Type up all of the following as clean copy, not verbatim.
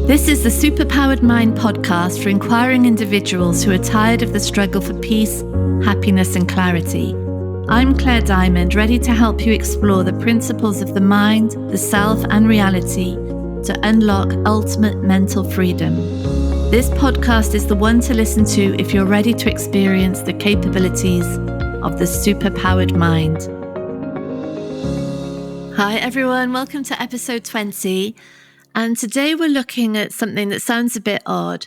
This is the Superpowered Mind podcast for inquiring individuals who are tired of the struggle for peace, happiness, and clarity. I'm Claire Diamond, ready to help you explore the principles of the mind, the self, and reality to unlock ultimate mental freedom. This podcast is the one to listen to if you're ready to experience the capabilities of the superpowered mind. Hi everyone, welcome to episode 20. And today we're looking at something that sounds a bit odd,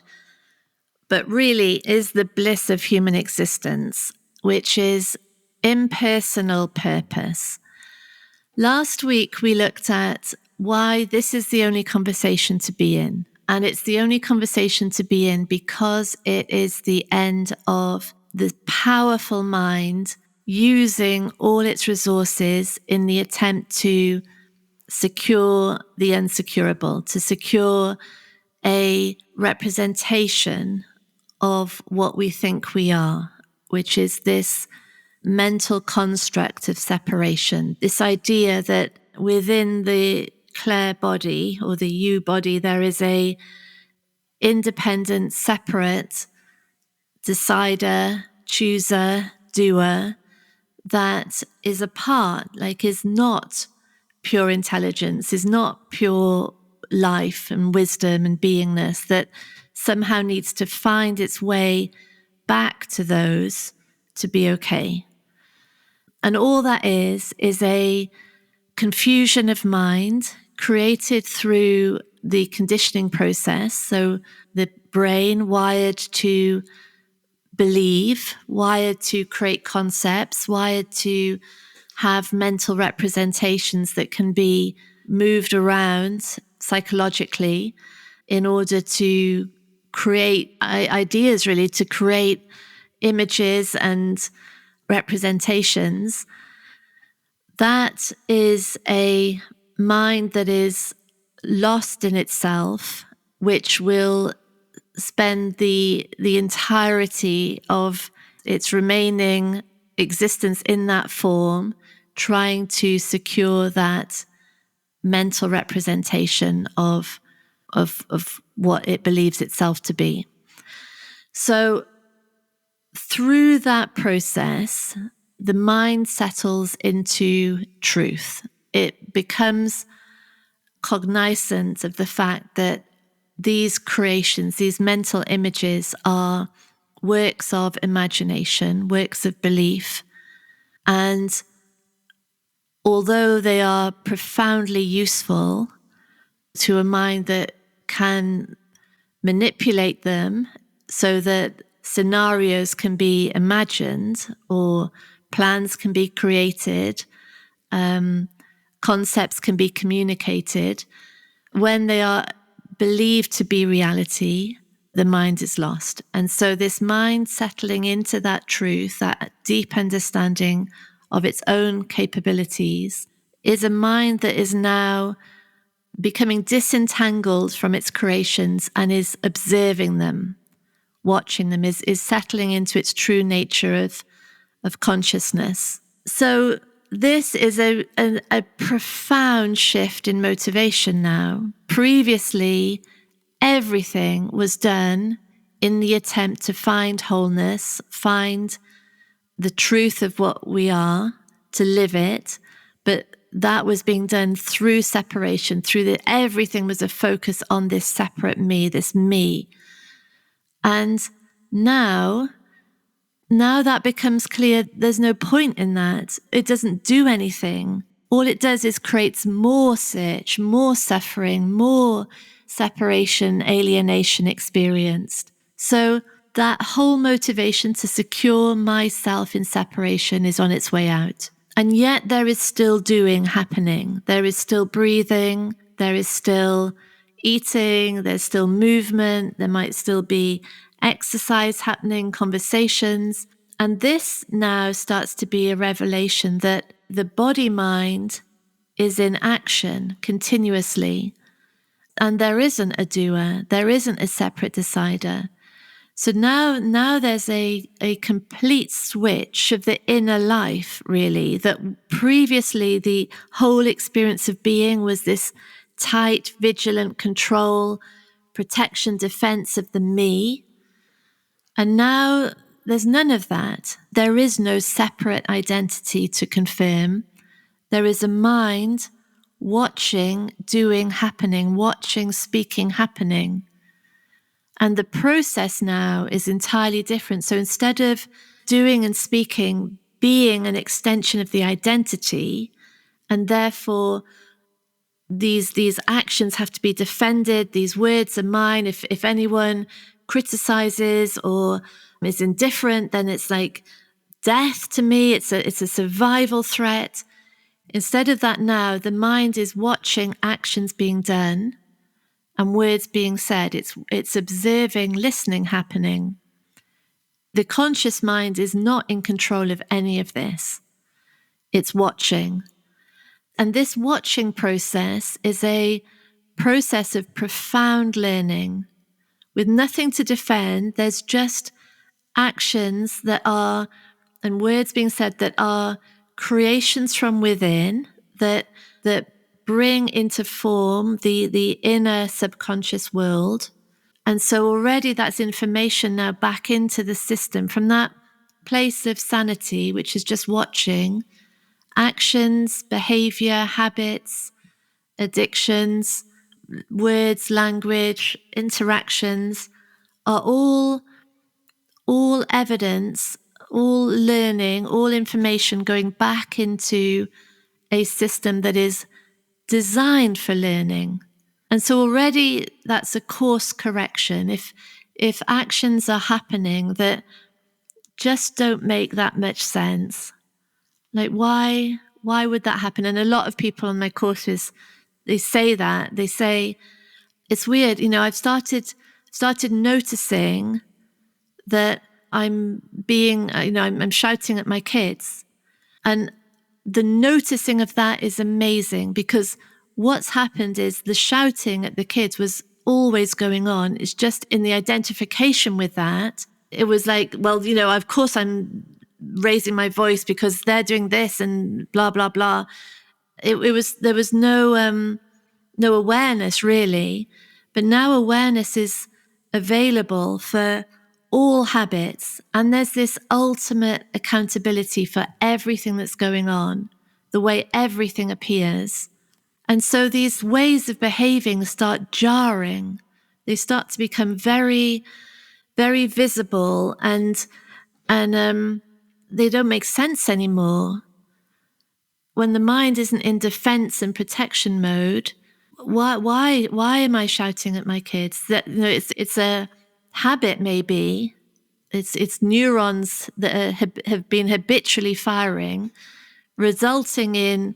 but really is the bliss of human existence, which is impersonal purpose. Last week we looked at why this is the only conversation to be in. And it's the only conversation to be in because it is the end of the powerful mind using all its resources in the attempt to secure the unsecurable, to secure a representation of what we think we are, which is this mental construct of separation, this idea that within the Claire body or the you body, there is a independent, separate decider, chooser, doer that is apart, is not pure intelligence, is not pure life and wisdom and beingness, that somehow needs to find its way back to those to be okay. And all that is a confusion of mind created through the conditioning process. So the brain wired to believe, wired to create concepts, wired to have mental representations that can be moved around psychologically in order to create ideas, really, to create images and representations. That is a mind that is lost in itself, which will spend the entirety of its remaining existence in that form trying to secure that mental representation of what it believes itself to be. So through that process, the mind settles into truth. It becomes cognizant of the fact that these creations, these mental images, are works of imagination, works of belief. And although they are profoundly useful to a mind that can manipulate them so that scenarios can be imagined or plans can be created, concepts can be communicated, when they are believed to be reality, the mind is lost. And so this mind settling into that truth, that deep understanding of its own capabilities, is a mind that is now becoming disentangled from its creations and is observing them, watching them, is settling into its true nature of consciousness. So this is a profound shift in motivation now. Previously, everything was done in the attempt to find wholeness, find the truth of what we are, to live it, but that was being done through separation, everything was a focus on this separate me, this me. And now that becomes clear, there's no point in that. It doesn't do anything. All it does is creates more search, more suffering, more separation, alienation experienced. So that whole motivation to secure myself in separation is on its way out. And yet there is still doing happening. There is still breathing. There is still eating. There's still movement. There might still be exercise happening, conversations. And this now starts to be a revelation that the body-mind is in action continuously. And there isn't a doer. There isn't a separate decider. So now there's a complete switch of the inner life, really, that previously the whole experience of being was this tight, vigilant control, protection, defense of the me. And now there's none of that. There is no separate identity to confirm. There is a mind watching, doing, happening, watching, speaking, happening. And the process now is entirely different. So instead of doing and speaking being an extension of the identity, and therefore these actions have to be defended, these words are mine. If anyone criticizes or is indifferent, then it's like death to me. It's a survival threat. Instead of that now, the mind is watching actions being done and words being said. It's observing, listening happening. The conscious mind is not in control of any of this. It's watching. And this watching process is a process of profound learning with nothing to defend. There's just actions that are, and words being said that are creations from within that bring into form the inner subconscious world. And so already that's information now back into the system from that place of sanity, which is just watching. Actions, behavior, habits, addictions, words, language, interactions are all evidence, all learning, all information going back into a system that is designed for learning. And so already that's a course correction. If actions are happening that just don't make that much sense, like why would that happen? And a lot of people on my courses, they say that. They say, it's weird, I've started noticing that I'm being, I'm shouting at my kids. And the noticing of that is amazing, because what's happened is the shouting at the kids was always going on. It's just in the identification with that. It was like, well, of course I'm raising my voice because they're doing this and blah, blah, blah. There was no awareness really, but now awareness is available for all habits. And there's this ultimate accountability for everything that's going on, the way everything appears. And so these ways of behaving start jarring. They start to become very, very visible and they don't make sense anymore. When the mind isn't in defense and protection mode, why am I shouting at my kids? That it's a habit maybe. It's neurons that have been habitually firing, resulting in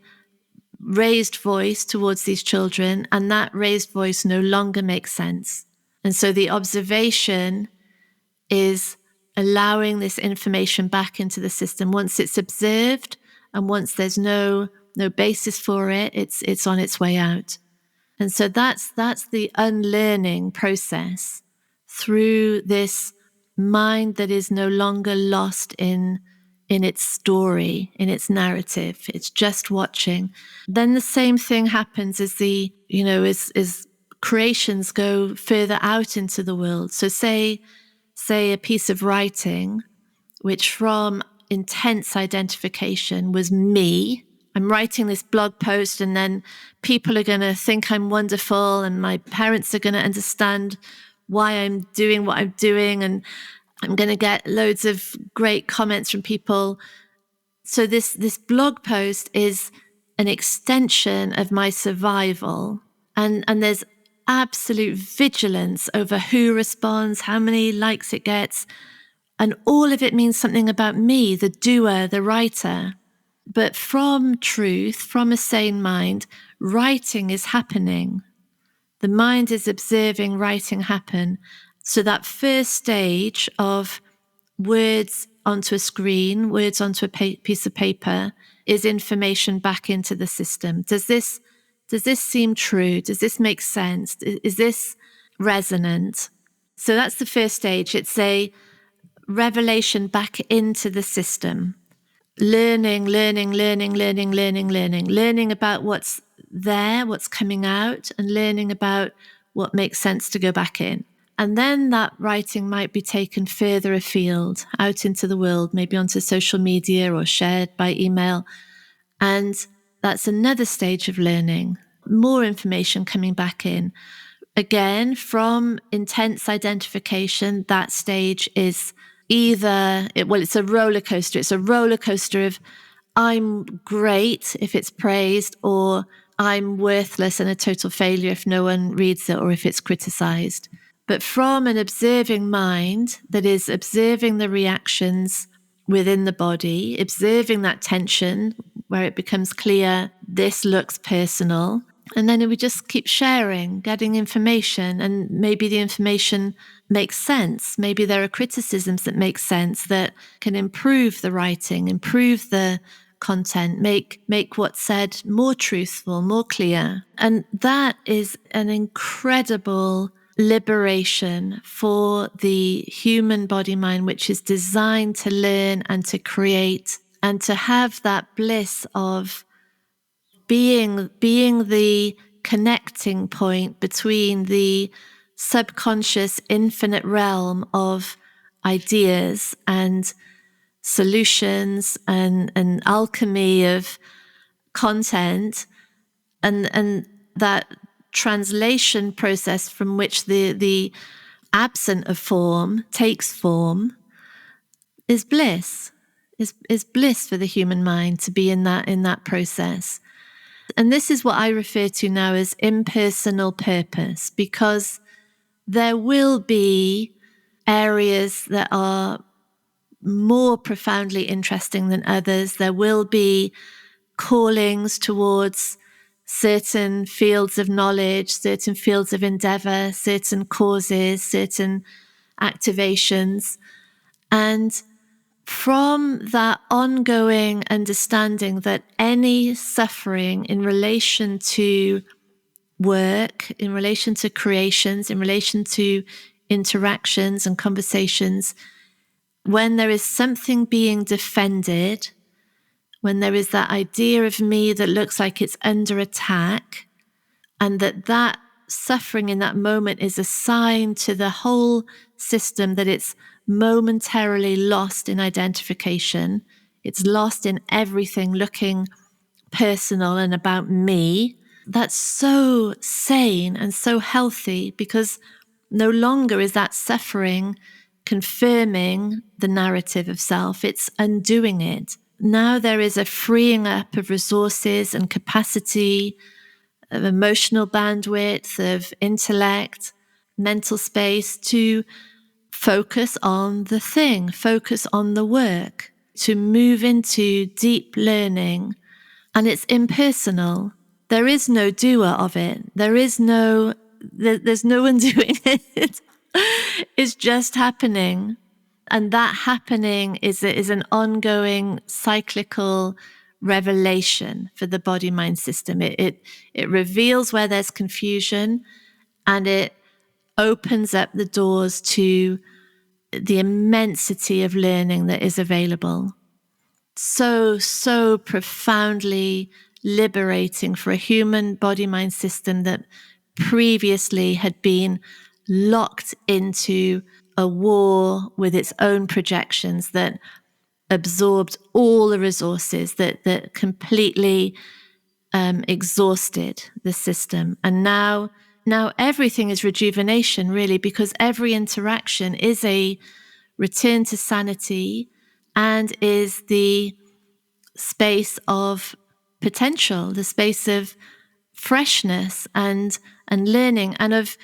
raised voice towards these children, and that raised voice no longer makes sense. And so the observation is allowing this information back into the system. Once it's observed and once there's no basis for it, it's on its way out. And so that's the unlearning process through this mind that is no longer lost in its story, in its narrative. It's just watching. Then the same thing happens as as creations go further out into the world. So say a piece of writing, which from intense identification was me. I'm writing this blog post and then people are going to think I'm wonderful and my parents are going to understand why I'm doing what I'm doing and I'm going to get loads of great comments from people. So this blog post is an extension of my survival. And there's absolute vigilance over who responds, how many likes it gets. And all of it means something about me, the doer, the writer. But from truth, from a sane mind, writing is happening. The mind is observing writing happen. So that first stage of words onto a screen, words onto a piece of paper, is information back into the system. Does this seem true? Does this make sense? Is this resonant? So that's the first stage. It's a revelation back into the system. Learning about what's there, what's coming out, and learning about what makes sense to go back in. And then that writing might be taken further afield, out into the world, maybe onto social media or shared by email. And that's another stage of learning, more information coming back in. Again, from intense identification, that stage is either, it's a roller coaster. It's a roller coaster of I'm great if it's praised, or I'm worthless and a total failure if no one reads it or if it's criticized. But from an observing mind that is observing the reactions within the body, observing that tension where it becomes clear, this looks personal. And then we just keep sharing, getting information, and maybe the information makes sense. Maybe there are criticisms that make sense that can improve the writing, improve the content, make what's said more truthful, more clear. And that is an incredible liberation for the human body mind, which is designed to learn and to create and to have that bliss of being the connecting point between the subconscious infinite realm of ideas and solutions and alchemy of content, and that translation process from which the absent of form takes form is bliss, is bliss for the human mind to be in that process. And this is what I refer to now as impersonal purpose, because there will be areas that are more profoundly interesting than others. There will be callings towards certain fields of knowledge, certain fields of endeavor, certain causes, certain activations. And from that ongoing understanding that any suffering in relation to work, in relation to creations, in relation to interactions and conversations, when there is something being defended, when there is that idea of me that looks like it's under attack, and that suffering in that moment is a sign to the whole system that it's momentarily lost in identification. It's lost in everything looking personal and about me. That's so sane and so healthy, because no longer is that suffering confirming the narrative of self. It's undoing it. Now there is a freeing up of resources and capacity, of emotional bandwidth, of intellect, mental space to focus on the thing, focus on the work, to move into deep learning. And it's impersonal. There is no doer of it. There's no one doing it. It's just happening. And that happening is an ongoing cyclical revelation for the body-mind system. It reveals where there's confusion, and it opens up the doors to the immensity of learning that is available. So profoundly liberating for a human body-mind system that previously had been locked into a war with its own projections that absorbed all the resources, that completely exhausted the system. And now everything is rejuvenation, really, because every interaction is a return to sanity and is the space of potential, the space of freshness and learning, and of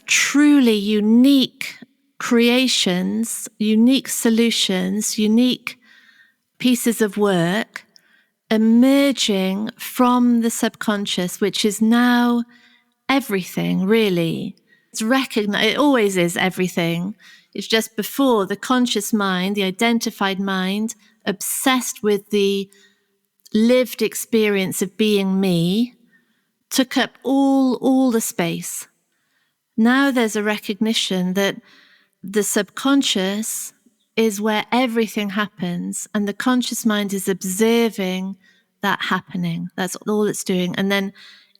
truly unique creations, unique solutions, unique pieces of work emerging from the subconscious, which is now everything, really. It's recognized, it always is everything. It's just before the conscious mind, the identified mind, obsessed with the lived experience of being me, took up all the space. Now there's a recognition that the subconscious is where everything happens, and the conscious mind is observing that happening. That's all it's doing. And then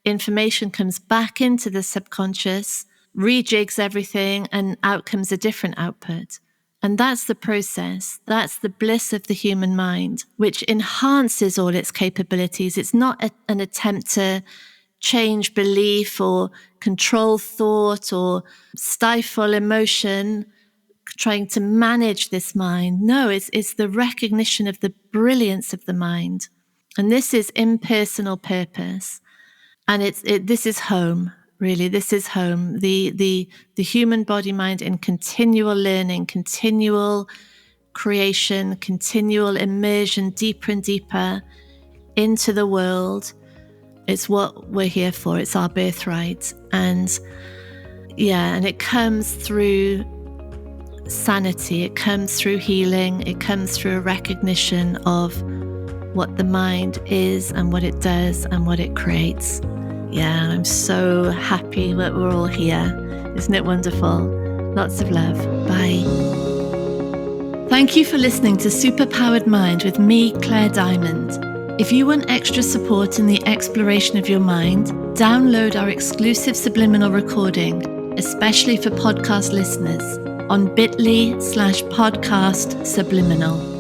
information comes back into the subconscious, rejigs everything, and out comes a different output. And that's the process. That's the bliss of the human mind, which enhances all its capabilities. It's not an attempt to change belief or control thought or stifle emotion, trying to manage this mind. No, it's the recognition of the brilliance of the mind. And this is impersonal purpose. And this is home, really. This is home. The human body mind in continual learning, continual creation, continual immersion deeper and deeper into the world. It's what we're here for. It's our birthright. And it comes through sanity. It comes through healing. It comes through a recognition of what the mind is and what it does and what it creates. Yeah, I'm so happy that we're all here. Isn't it wonderful? Lots of love. Bye. Thank you for listening to Superpowered Mind with me, Claire Diamond. If you want extra support in the exploration of your mind, download our exclusive subliminal recording, especially for podcast listeners, on bit.ly/podcast subliminal.